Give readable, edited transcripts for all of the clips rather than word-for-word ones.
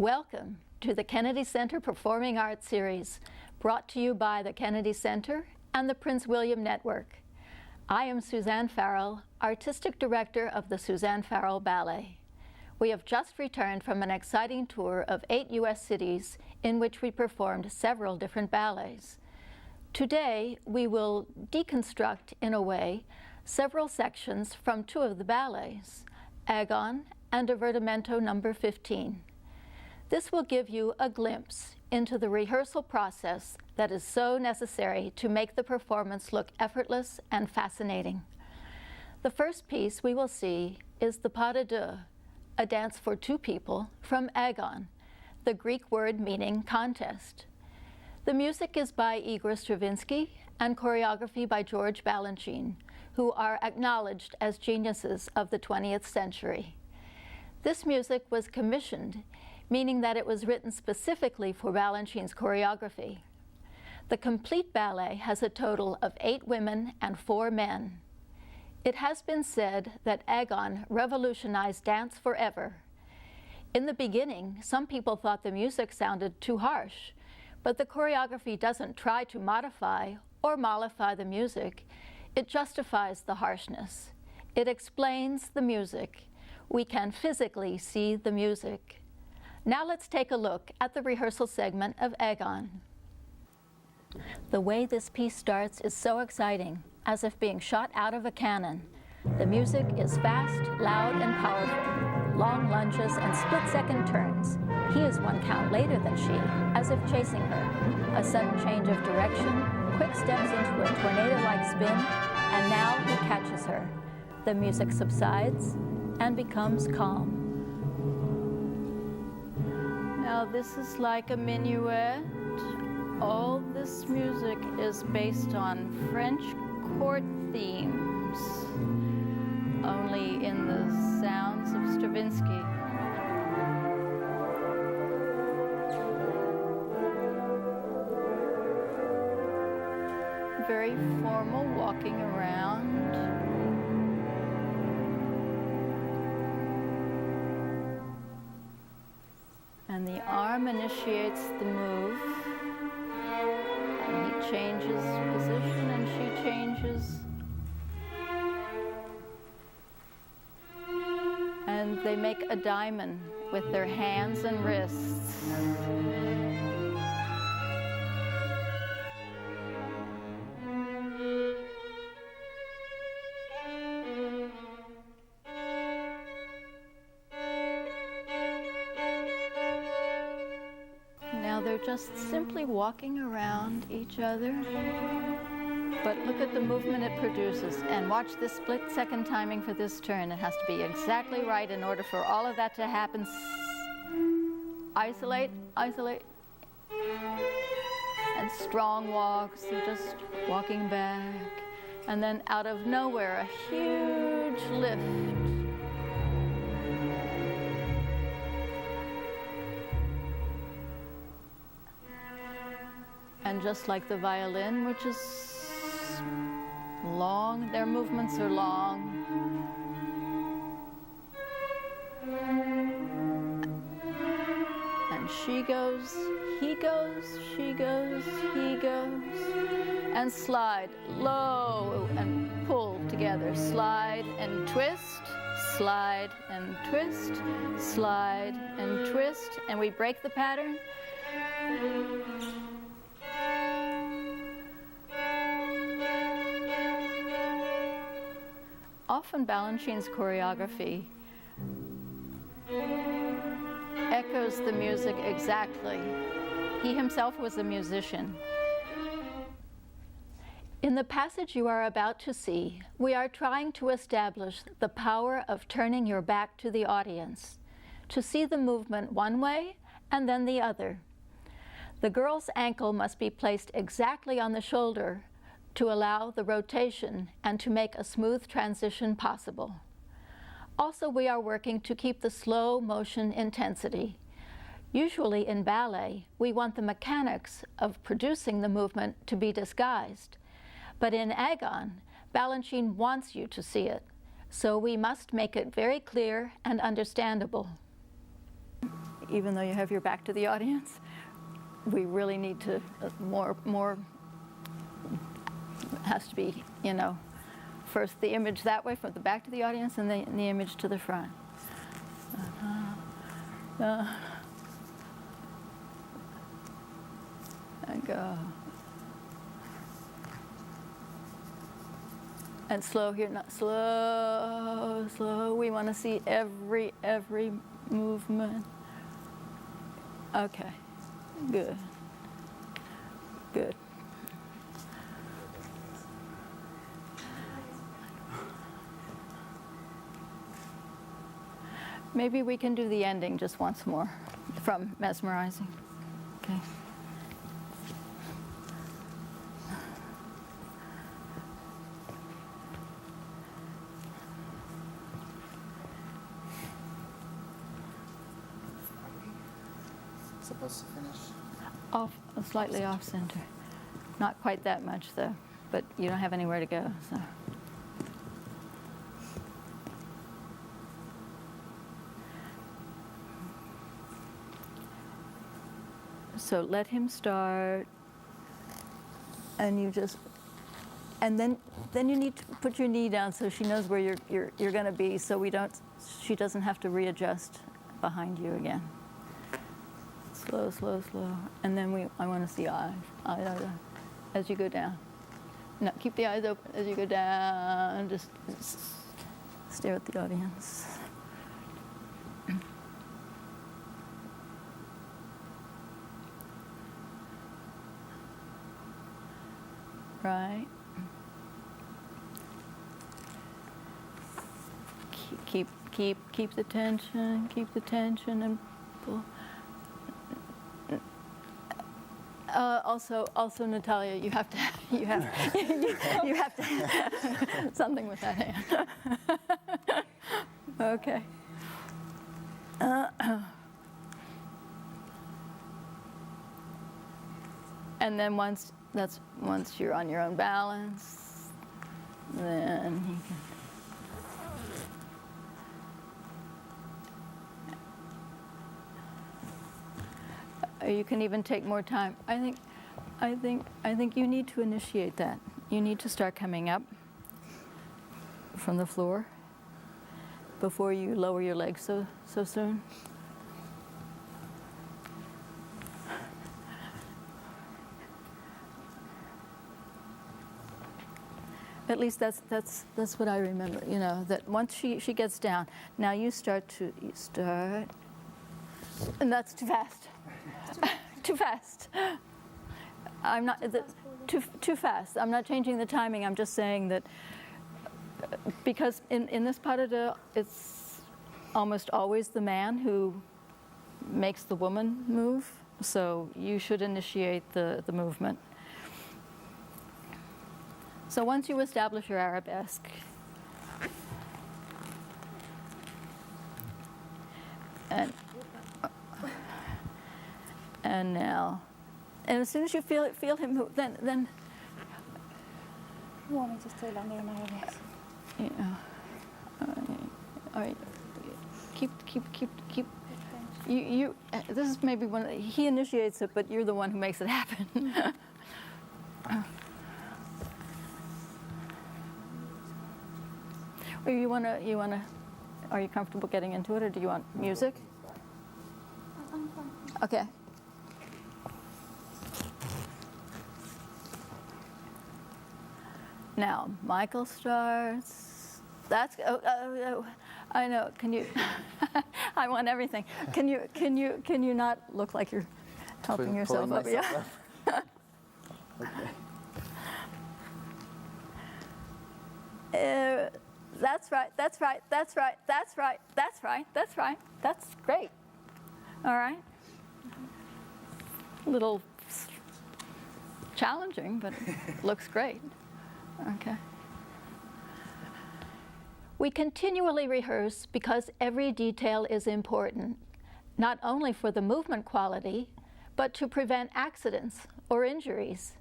Welcome to the Kennedy Center Performing Arts Series, brought to you by the Kennedy Center and the Prince William Network. I am Suzanne Farrell, Artistic Director of the Suzanne Farrell Ballet. We have just returned from an exciting tour of 8 U.S. cities in which we performed several different ballets. Today, we will deconstruct, in a way, several sections from 2 of the ballets, Agon and Divertimento No. 15. This will give you a glimpse into the rehearsal process that is so necessary to make the performance look effortless and fascinating. The first piece we will see is the Pas de deux, a dance for 2 people from Agon, the Greek word meaning contest. The music is by Igor Stravinsky and choreography by George Balanchine, who are acknowledged as geniuses of the 20th century. This music was commissioned, meaning that it was written specifically for Balanchine's choreography. The complete ballet has a total of 8 women and 4 men. It has been said that Agon revolutionized dance forever. In the beginning, some people thought the music sounded too harsh, but the choreography doesn't try to modify or mollify the music. It justifies the harshness. It explains the music. We can physically see the music. Now let's take a look at the rehearsal segment of Agon. The way this piece starts is so exciting, as if being shot out of a cannon. The music is fast, loud, and powerful. Long lunges and split-second turns. He is 1 count later than she, as if chasing her. A sudden change of direction, quick steps into a tornado-like spin, and now he catches her. The music subsides and becomes calm. Now this is like a minuet. All this music is based on French court themes, only in the sounds of Stravinsky. Very formal walking around. And the arm initiates the move, and he changes position and she changes. And they make a diamond with their hands and wrists. They're just simply walking around each other. But look at the movement it produces, and watch this split-second timing for this turn. It has to be exactly right in order for all of that to happen. Isolate, isolate. And strong walks, they're just walking back. And then out of nowhere, a huge lift. And just like the violin, which is long, their movements are long. And she goes, he goes, she goes, he goes. And slide low and pull together. Slide and twist, slide and twist, slide and twist. And we break the pattern. Often Balanchine's choreography echoes the music exactly. He himself was a musician. In the passage you are about to see, we are trying to establish the power of turning your back to the audience, to see the movement one way and then the other. The girl's ankle must be placed exactly on the shoulder to allow the rotation and to make a smooth transition possible. Also, we are working to keep the slow motion intensity. Usually in ballet, we want the mechanics of producing the movement to be disguised. But in Agon, Balanchine wants you to see it, so we must make it very clear and understandable. even though you have your back to the audience, we really need to, more has to be, you know, first the image that way from the back to the audience and then the image to the front. And go. And slow here, not slow, slow. We want to see every movement. Okay, good, good. Maybe we can do the ending just once more from Mesmerizing. Okay. Supposed to finish? Off, slightly off center. Not quite that much though, but you don't have anywhere to go, so. So let him start, and you just, and then you need to put your knee down so she knows where you're going to be, so she doesn't have to readjust behind you again. Slow, slow, slow, and then I want to see eyes as you go down. No, keep the eyes open as you go down. Just stare at the audience. Right. Keep the tension. Keep the tension and pull. Also, Natalia, you have to something with that hand. Okay. And then once you're on your own balance, then you can. You can even take more time. I think you need to initiate that. You need to start coming up from the floor before you lower your legs so soon. At least that's what I remember. You know, that once she gets down, now you start, and that's too fast. Too fast. I'm not too fast. I'm not changing the timing. I'm just saying that because in this pas de deux, it's almost always the man who makes the woman move. So you should initiate the movement. So once you establish your arabesque, and now, and as soon as you feel him move, then. You want me to stay longer in arabesque? Yeah. All right. Keep. You. This is maybe he initiates it, but you're the one who makes it happen. Or you wanna. Are you comfortable getting into it, or do you want music? I'm fine. Okay. Now Michael starts. That's. I know. Can you? I want everything. Can you not look like you're helping yourself up? Yeah. Okay. That's right. That's right. That's right. That's right. That's right. That's right. That's great. All right. A little challenging, but looks great. Okay. We continually rehearse because every detail is important, not only for the movement quality, but to prevent accidents or injuries.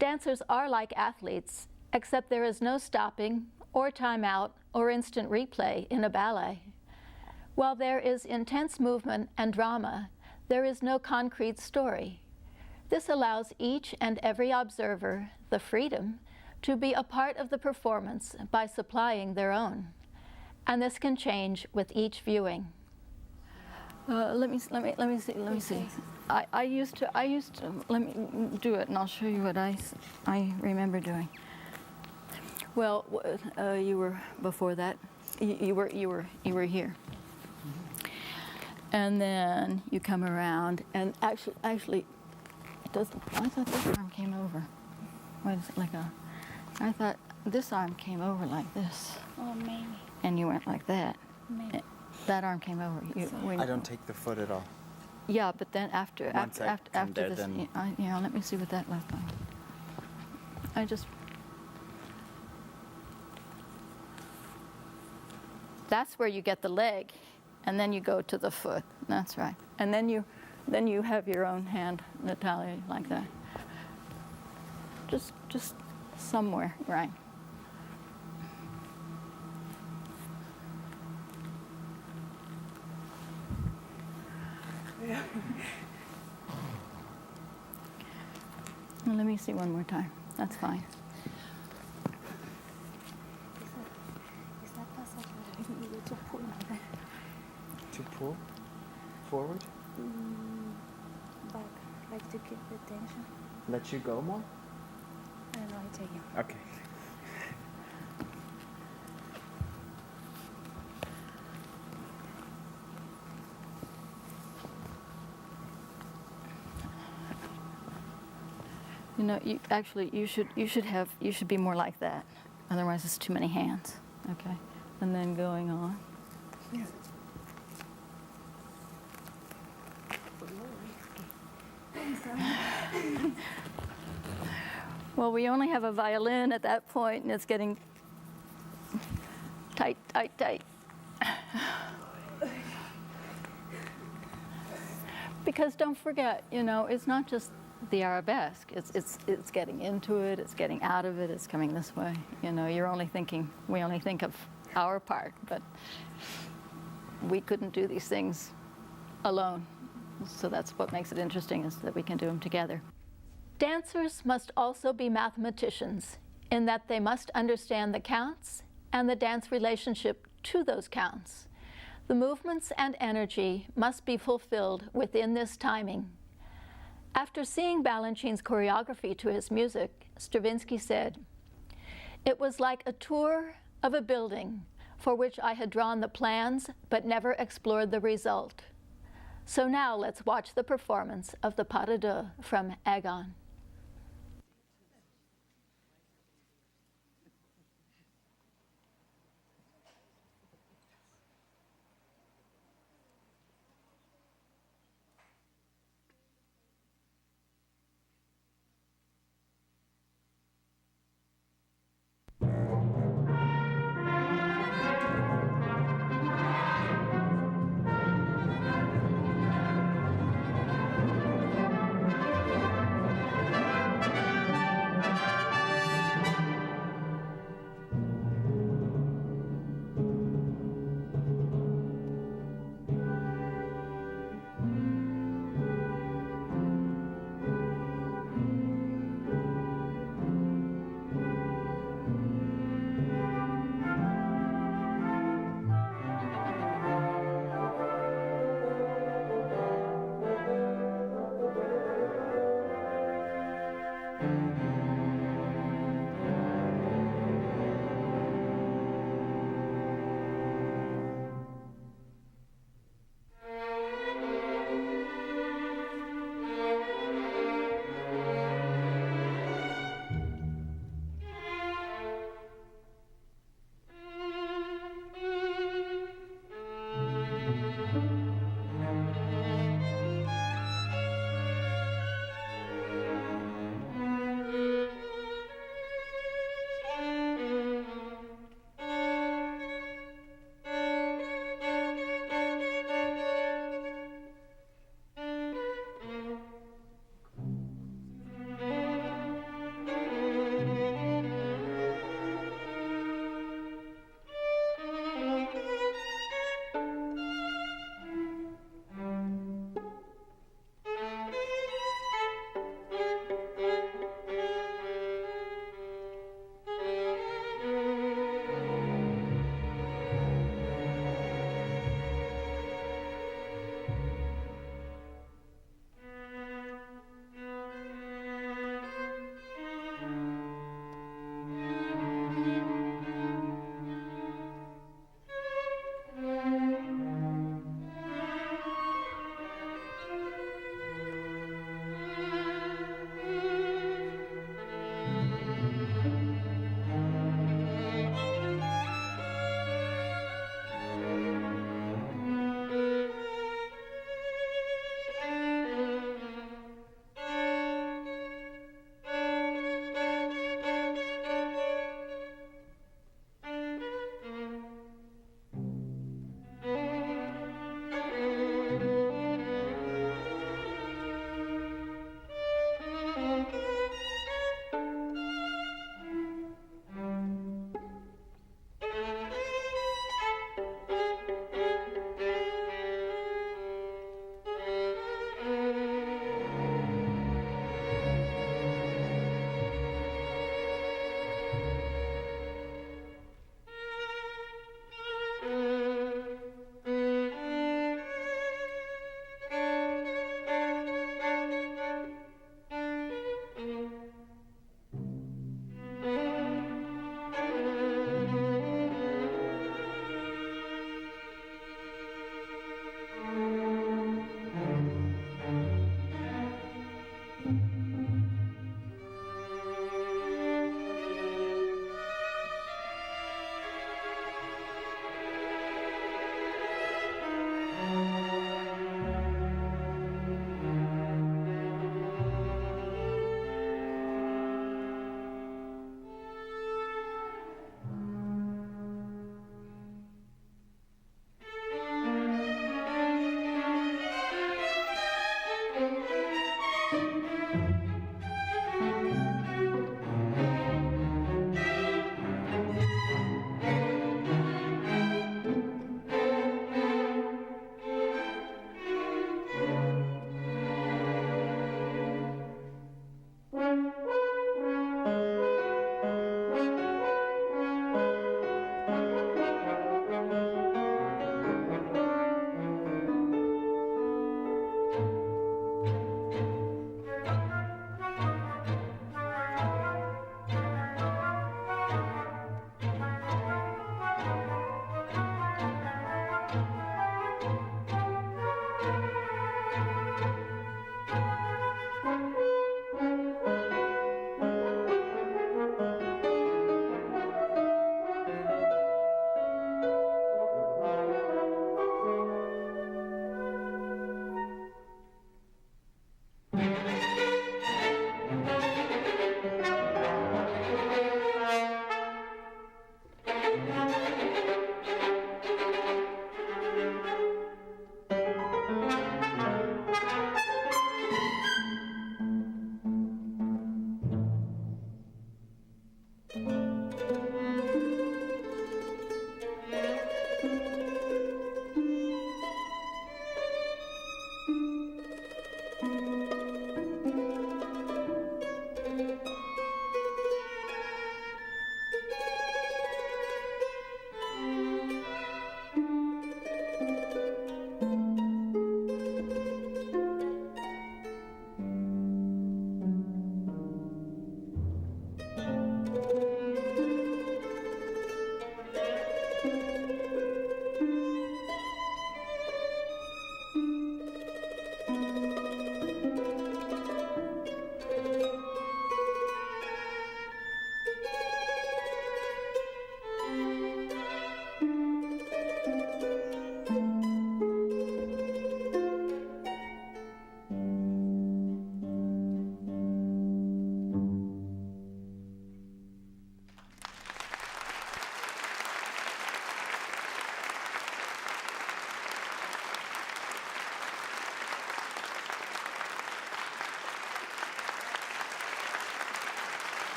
Dancers are like athletes, except there is no stopping or timeout or instant replay in a ballet. While there is intense movement and drama, there is no concrete story. This allows each and every observer the freedom to be a part of the performance by supplying their own. And this can change with each viewing. Let me see. I used to, let me do it and I'll show you what I remember doing. Well, you were before that. You were here. And then you come around, and actually, it doesn't. I thought this arm came over. What is it like a? I thought this arm came over like this. Oh, maybe. And you went like that. Maybe. That arm came over. I don't take the foot at all. Yeah, but then after Once I come there, this, then- let me see what that left on. I just. That's where you get the leg, and then you go to the foot. That's right. And then you have your own hand, Natalia, like that. Just somewhere, right? Well, let me see one more time. That's fine. Is that possible? You need to pull like that. To pull forward? Back, like to keep the tension. Let you go more? I don't know, I take you. Okay. You know, you should be more like that. Otherwise, it's too many hands. Okay, and then going on. Well, we only have a violin at that point, and it's getting tight, tight, tight. Because don't forget, you know, it's not just the arabesque. It's getting into it. It's getting out of it. It's coming this way. You know, we only think of our part, but we couldn't do these things alone. So that's what makes it interesting, is that we can do them together. Dancers must also be mathematicians, in that they must understand the counts and the dance relationship to those counts. The movements and energy must be fulfilled within this timing. After seeing Balanchine's choreography to his music, Stravinsky said, "It was like a tour of a building for which I had drawn the plans but never explored the result. So now let's watch the performance of the Pas de Deux from Agon."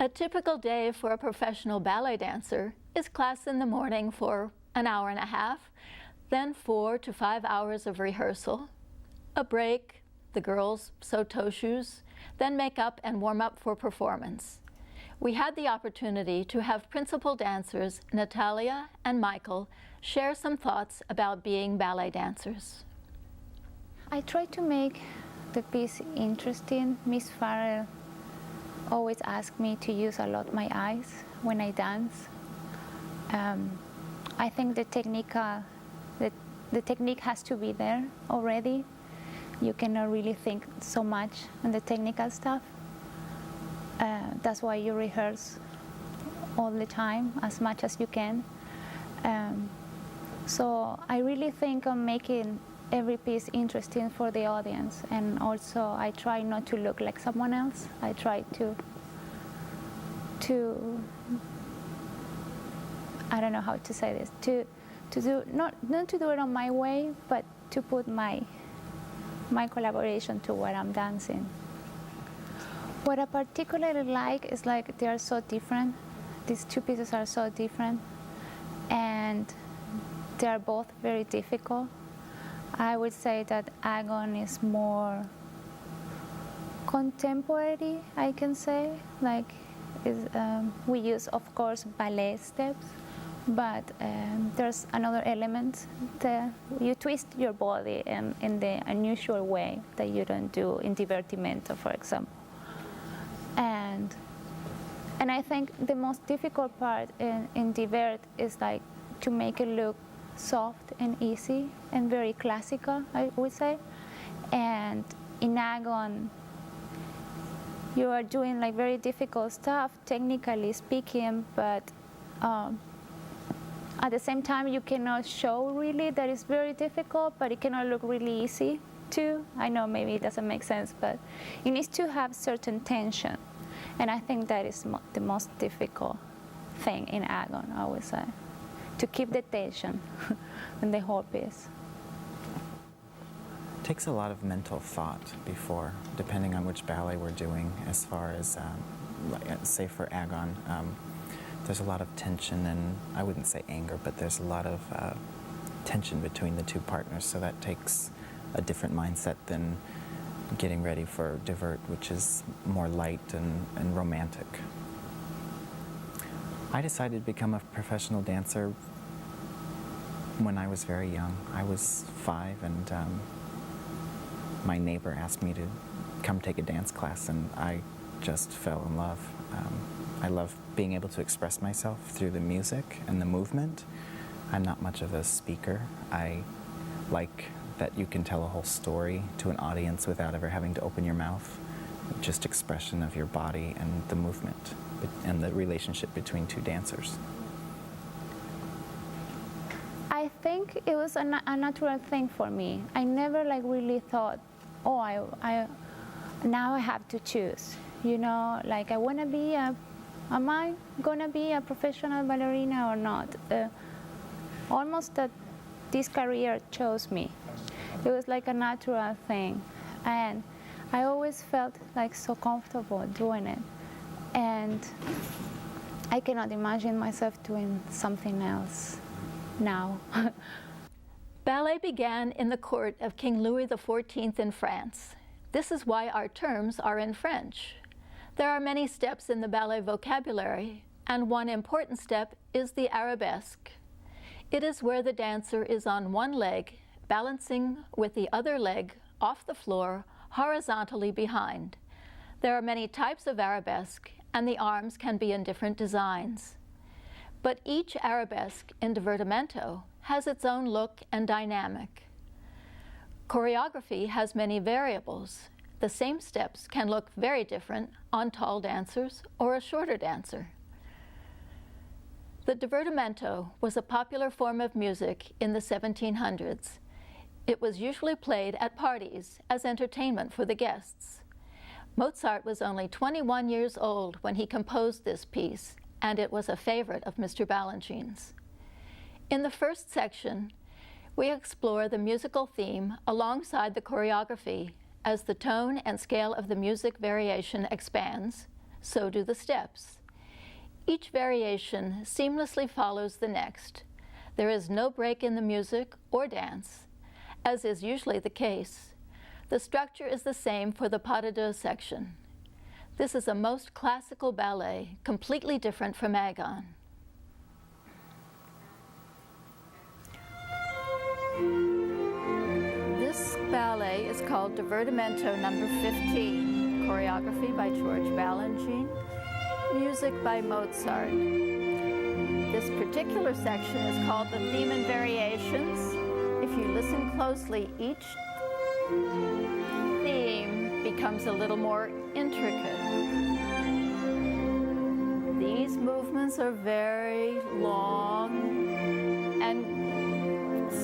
A typical day for a professional ballet dancer is class in the morning for an hour and a half, then 4 to 5 hours of rehearsal, a break, the girls sew toe shoes, then make up and warm up for performance. We had the opportunity to have principal dancers Natalia and Michael share some thoughts about being ballet dancers. I try to make the piece interesting. Miss Farrell always asks me to use a lot my eyes when I dance. I think the technique has to be there already. You cannot really think so much on the technical stuff. That's why you rehearse all the time, as much as you can. So I really think on making every piece interesting for the audience, and also I try not to look like someone else. I try to I don't know how to say this, to do not to do it on my way, but to put my collaboration to what I'm dancing. What I particularly like is like they are so different. These two pieces are so different, and they are both very difficult. I would say that Agon is more contemporary, I can say. Like, we use, of course, ballet steps, but there's another element that you twist your body in the unusual way that you don't do in Divertimento, for example. And I think the most difficult part in Divert is like to make it look soft and easy and very classical, I would say. And in Agon, you are doing like very difficult stuff, technically speaking, but at the same time, you cannot show really that it's very difficult, but it cannot look really easy too. I know maybe it doesn't make sense, but it needs to have certain tension. And I think that is the most difficult thing in Agon, I would say, to keep the tension in the whole piece. It takes a lot of mental thought before, depending on which ballet we're doing, as far as, say for Agon, there's a lot of tension and, I wouldn't say anger, but there's a lot of tension between the two partners, so that takes a different mindset than getting ready for Divert, which is more light and romantic. I decided to become a professional dancer when I was very young. I was 5, and my neighbor asked me to come take a dance class, and I just fell in love. I love being able to express myself through the music and the movement. I'm not much of a speaker. I like that you can tell a whole story to an audience without ever having to open your mouth. Just expression of your body and the movement and the relationship between two dancers. I think it was a natural thing for me. I never like really thought, oh, I now I have to choose. You know, like am I gonna be a professional ballerina or not? Almost that this career chose me. It was like a natural thing, and I always felt like so comfortable doing it, and I cannot imagine myself doing something else now. Ballet began in the court of King Louis XIV in France. This is why our terms are in French. There are many steps in the ballet vocabulary, and one important step is the arabesque. It is where the dancer is on one leg, balancing with the other leg off the floor, horizontally behind. There are many types of arabesque, and the arms can be in different designs. But each arabesque in Divertimento has its own look and dynamic. Choreography has many variables. The same steps can look very different on tall dancers or a shorter dancer. The Divertimento was a popular form of music in the 1700s. It was usually played at parties as entertainment for the guests. Mozart was only 21 years old when he composed this piece, and it was a favorite of Mr. Balanchine's. In the first section, we explore the musical theme alongside the choreography as the tone and scale of the music variation expands, So do the steps. Each variation seamlessly follows the next. There is no break in the music or dance, as is usually the case. The structure is the same for the pas de deux section. This is a most classical ballet, completely different from Agon. This ballet is called Divertimento number 15, choreography by George Balanchine, music by Mozart. This particular section is called the theme and variations. If you listen closely, each theme becomes a little more intricate. These movements are very long and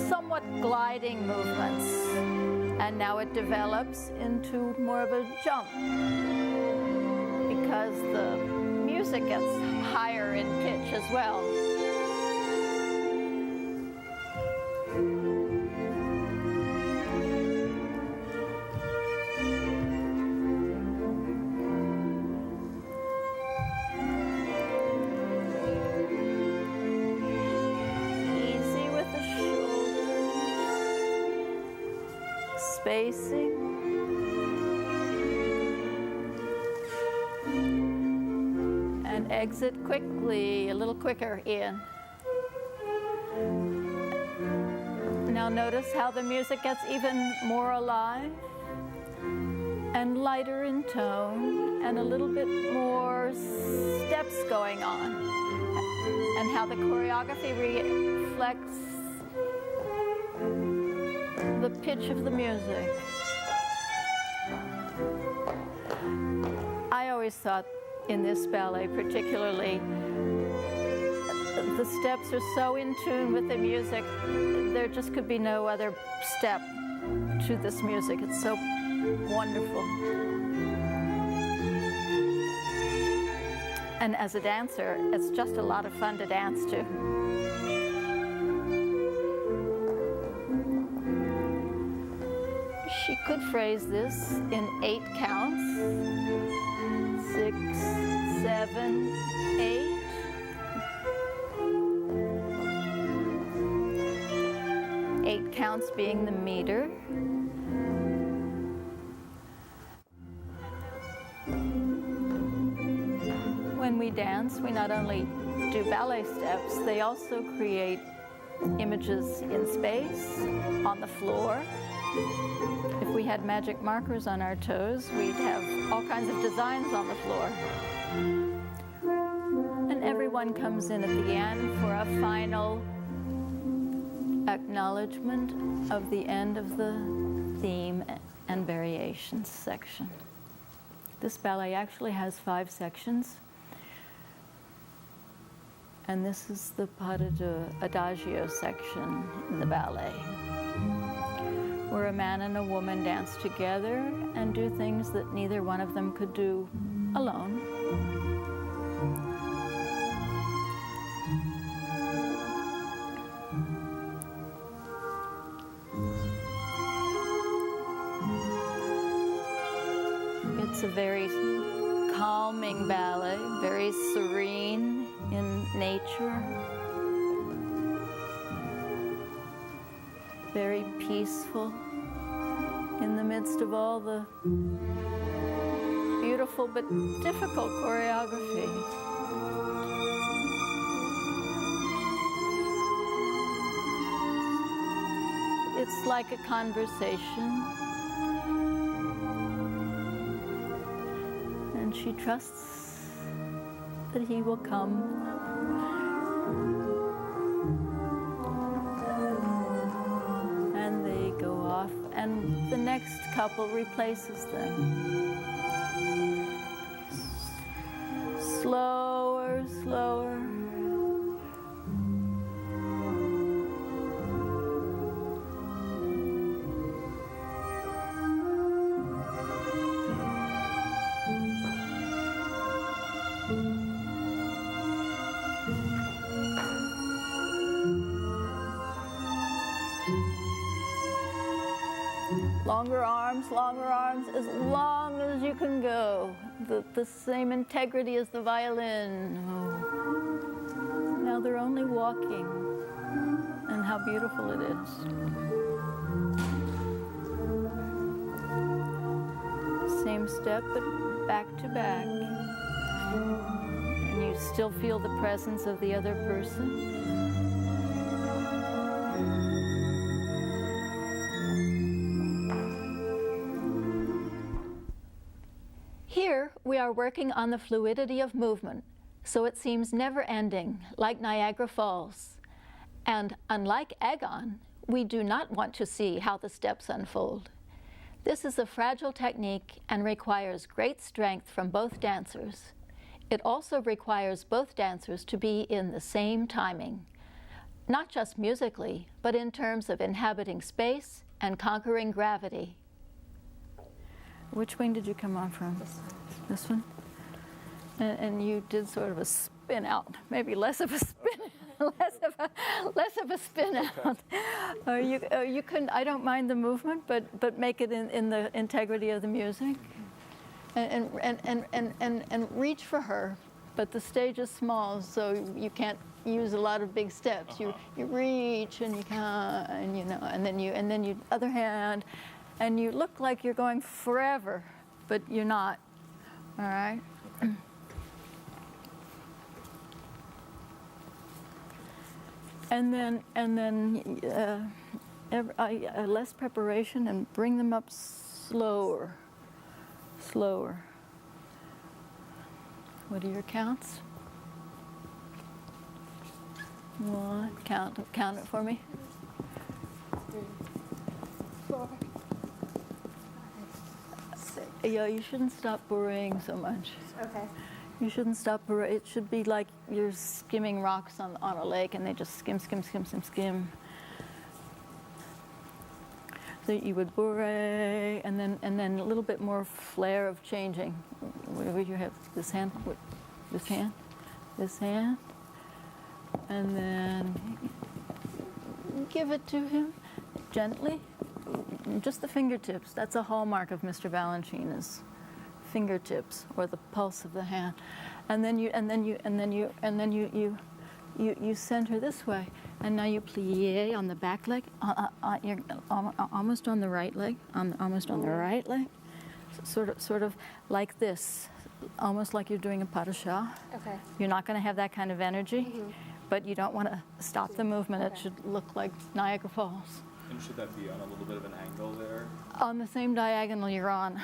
somewhat gliding movements. And now it develops into more of a jump because the music gets higher in pitch as well. Easy with the shoulders, spacing. And exit quickly, a little quicker in. Now notice how the music gets even more alive and lighter in tone and a little bit more steps going on, and how the choreography reflects the pitch of the music. I always thought in this ballet particularly, the steps are so in tune with the music, there just could be no other step to this music. It's so wonderful. And as a dancer, it's just a lot of fun to dance to. She could phrase this in 8 counts. 6, 7, 8. Eight counts being the meter. When we dance, we not only do ballet steps, they also create images in space, on the floor. If we had magic markers on our toes, we'd have all kinds of designs on the floor. And everyone comes in at the end for a final acknowledgement of the end of the theme and variations section. This ballet actually has 5 sections. And this is the pas de deux adagio section in the ballet, where a man and a woman dance together and do things that neither one of them could do alone. It's a very calming ballet, very serene in nature, very peaceful in the midst of all the beautiful but difficult choreography. It's like a conversation, and she trusts that he will come. And they go off, and the next couple replaces them. Slower, slower. Longer arms, as long as you can go. The same integrity as the violin. Oh. Now they're only walking, and how beautiful it is. Same step, but back to back. And you still feel the presence of the other person. Here, we are working on the fluidity of movement, so it seems never-ending, like Niagara Falls. And unlike Agon, we do not want to see how the steps unfold. This is a fragile technique and requires great strength from both dancers. It also requires both dancers to be in the same timing, not just musically, but in terms of inhabiting space and conquering gravity. Which wing did you come on from? This one? And you did sort of a spin out, maybe less of a spin, less of a spin out. You can. I don't mind the movement, but make it in the integrity of the music, and reach for her. But the stage is small, so you can't use a lot of big steps. You reach and you can, and you know, and then you other hand. And you look like you're going forever, but you're not. All right? Okay. And then less preparation and bring them up slower. What are your counts? One. Count it for me. 3, 4. Yeah, you shouldn't stop burying so much. Okay. You shouldn't stop burying. It should be like you're skimming rocks on a lake, and they just skim. So you would bury, and then a little bit more flair of changing. Where you have this hand, and then give it to him gently. Just the fingertips. That's a hallmark of Mr. Balanchina's fingertips, or the pulse of the hand. And then you center this way, and now you plie on the back leg. You're almost on the right leg. Almost on the right leg. Sort of like this, almost like you're doing a pas de chat. Okay. You're not going to have that kind of energy, but you don't want to stop the movement. It should look like Niagara Falls. And should that be on a little bit of an angle there? On the same diagonal you're on,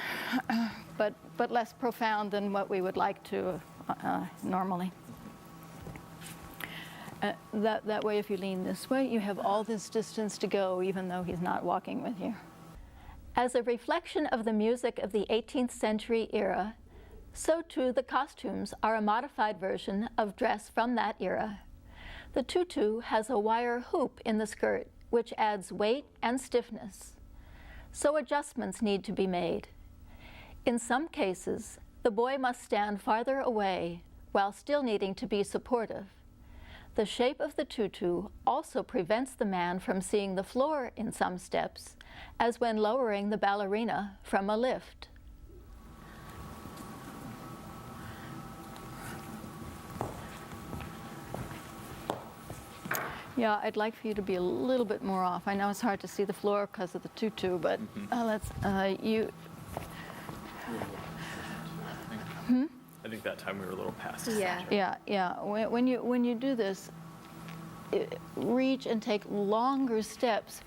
but less profound than what we would like to normally. That way, if you lean this way, you have all this distance to go, even though he's not walking with you. As a reflection of the music of the 18th century era, so too the costumes are a modified version of dress from that era. The tutu has a wire hoop in the skirt, which adds weight and stiffness. So adjustments need to be made. In some cases, the boy must stand farther away while still needing to be supportive. The shape of the tutu also prevents the man from seeing the floor in some steps, as when lowering the ballerina from a lift. Yeah, I'd like for you to be a little bit more off. I know it's hard to see the floor because of the tutu, but I think that time we were a little past. Yeah. When you do this, reach and take longer steps,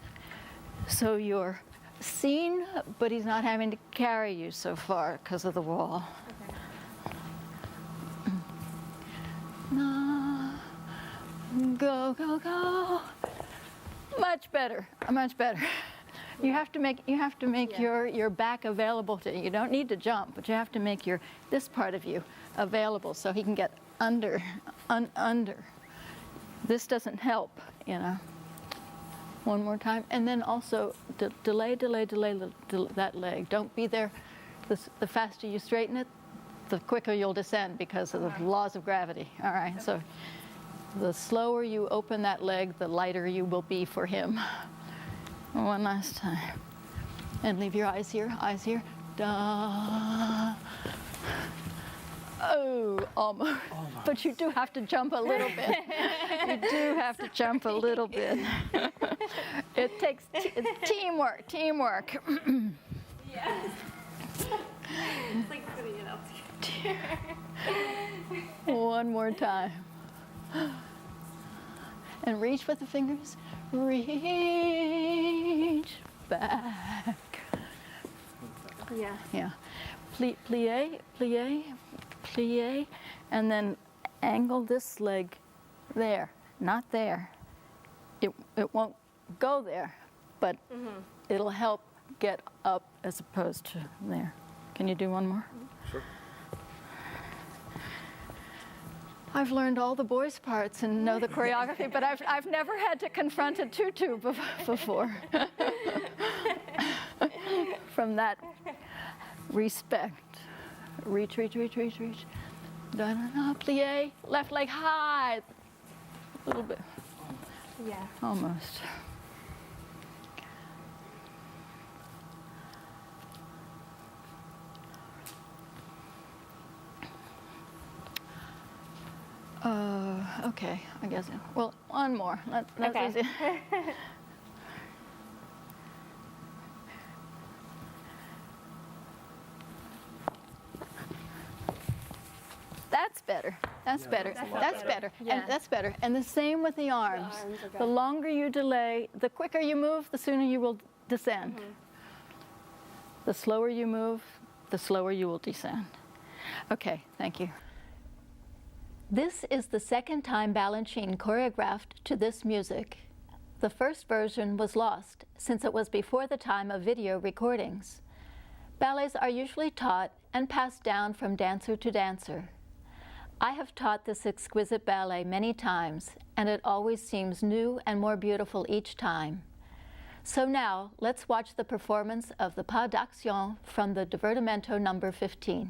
so you're seen, but he's not having to carry you so far because of the wall. Go, go, go. Much better. You have to make your back available to you. You don't need to jump, but you have to make this part of you available so he can get under. This doesn't help, you know. One more time, and then also delay that leg. Don't be there. The faster you straighten it, the quicker you'll descend because of the laws of gravity. All right, so the slower you open that leg, the lighter you will be for him. One last time. And leave your eyes here, eyes here. Da. Oh, almost. But you do have to jump a little bit. You do have to jump a little bit. It takes teamwork, teamwork. Yes. It's like putting it out together. One more time. And reach with the fingers. Reach back. Yeah. Yeah. Plie, plie, plie, plie, and then angle this leg there, not there. It won't go there, but it'll help get up as opposed to there. Can you do one more? Sure. I've learned all the boys' parts and know the choreography, but I've never had to confront a tutu before. From that respect. Reach, reach, reach, reach, reach. Da, da, da, plie. Left leg high. A little bit. Yeah. Almost. Okay, I guess. Well, one more. Let's Okay. see. That's better. That's better. That's better. Yeah. And that's better. And the same with the arms. arms, okay. The longer you delay, the quicker you move, the sooner you will descend. The slower you move, the slower you will descend. Okay, thank you. This is the second time Balanchine choreographed to this music. The first version was lost since it was before the time of video recordings. Ballets are usually taught and passed down from dancer to dancer. I have taught this exquisite ballet many times, and it always seems new and more beautiful each time. So now, let's watch the performance of the Pas d'Action from the Divertimento number 15.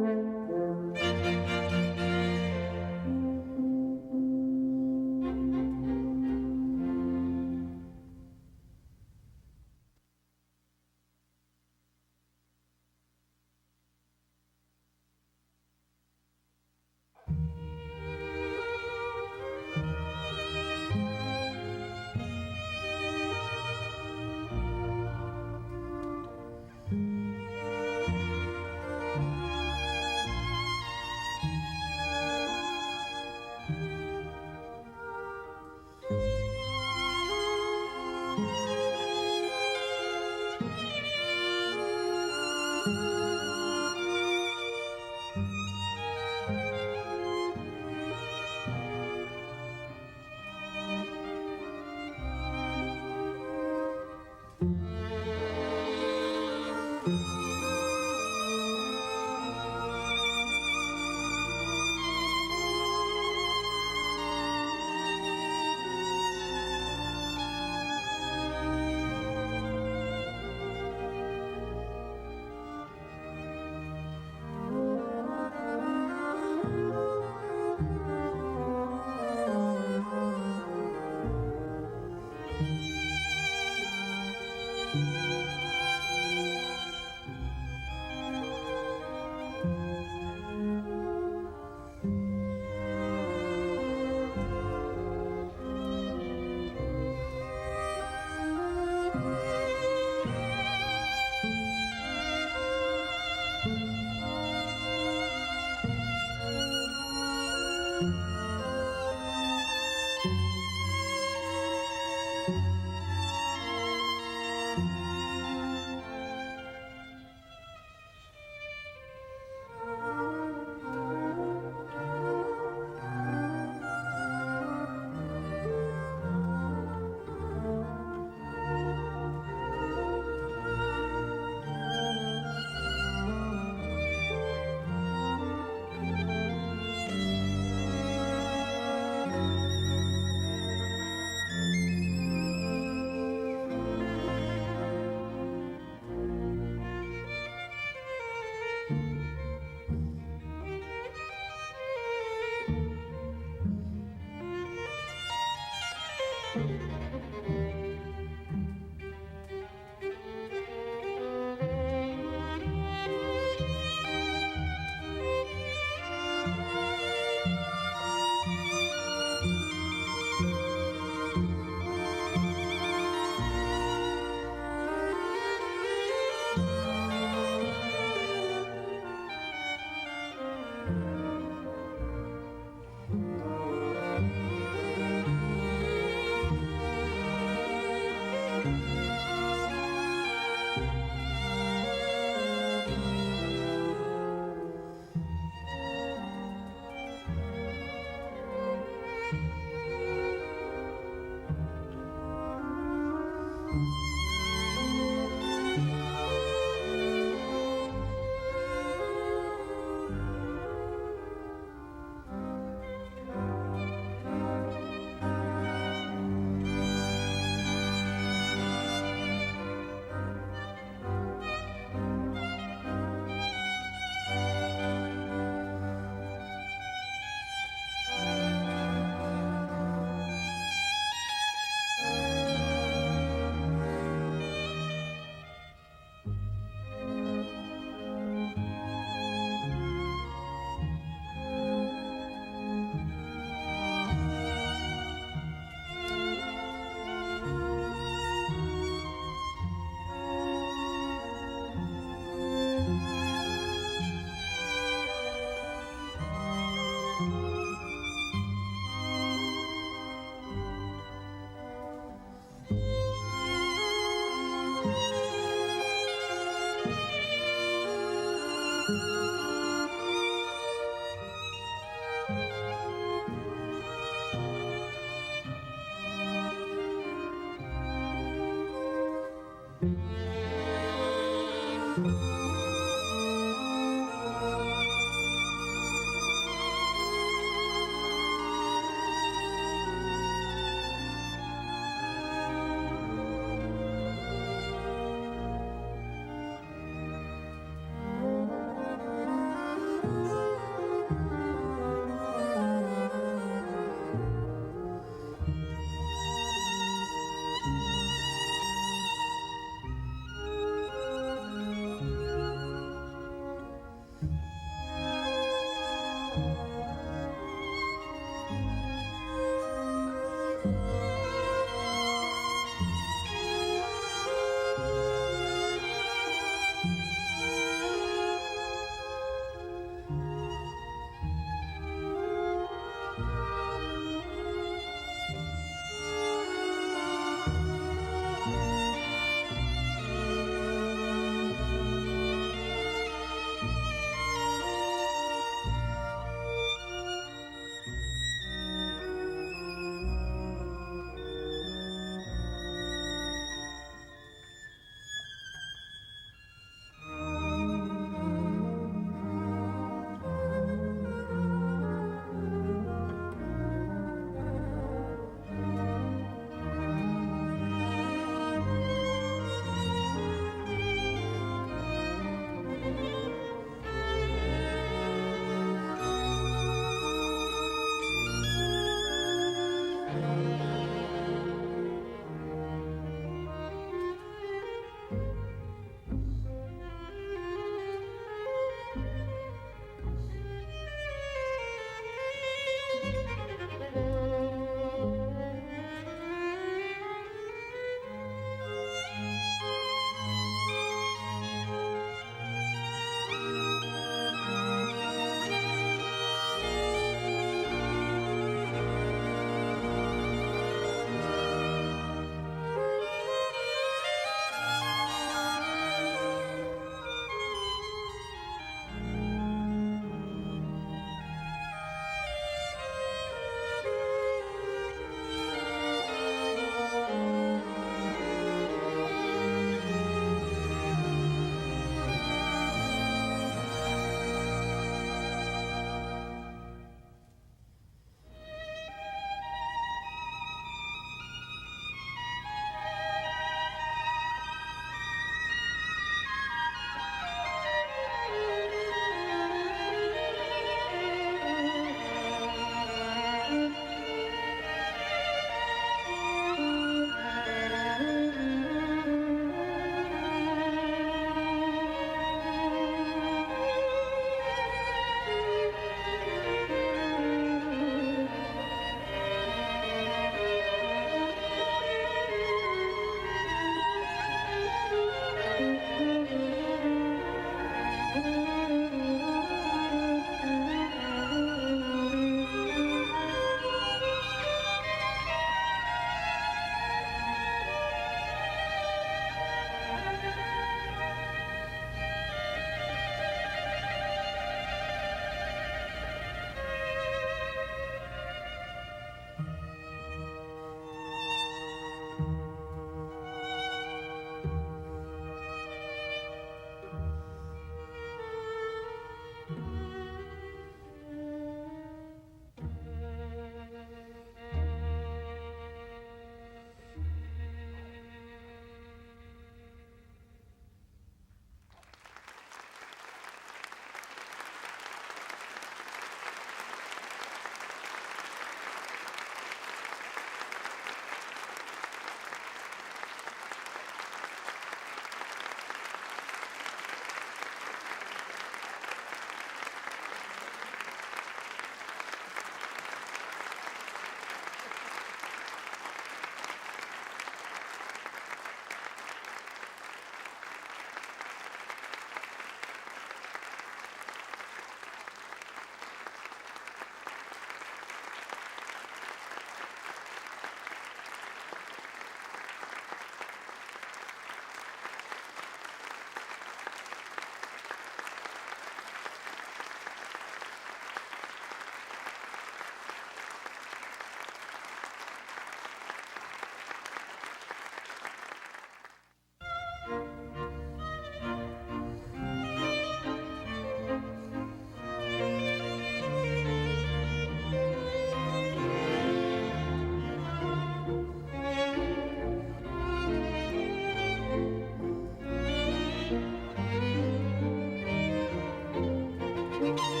Thank you.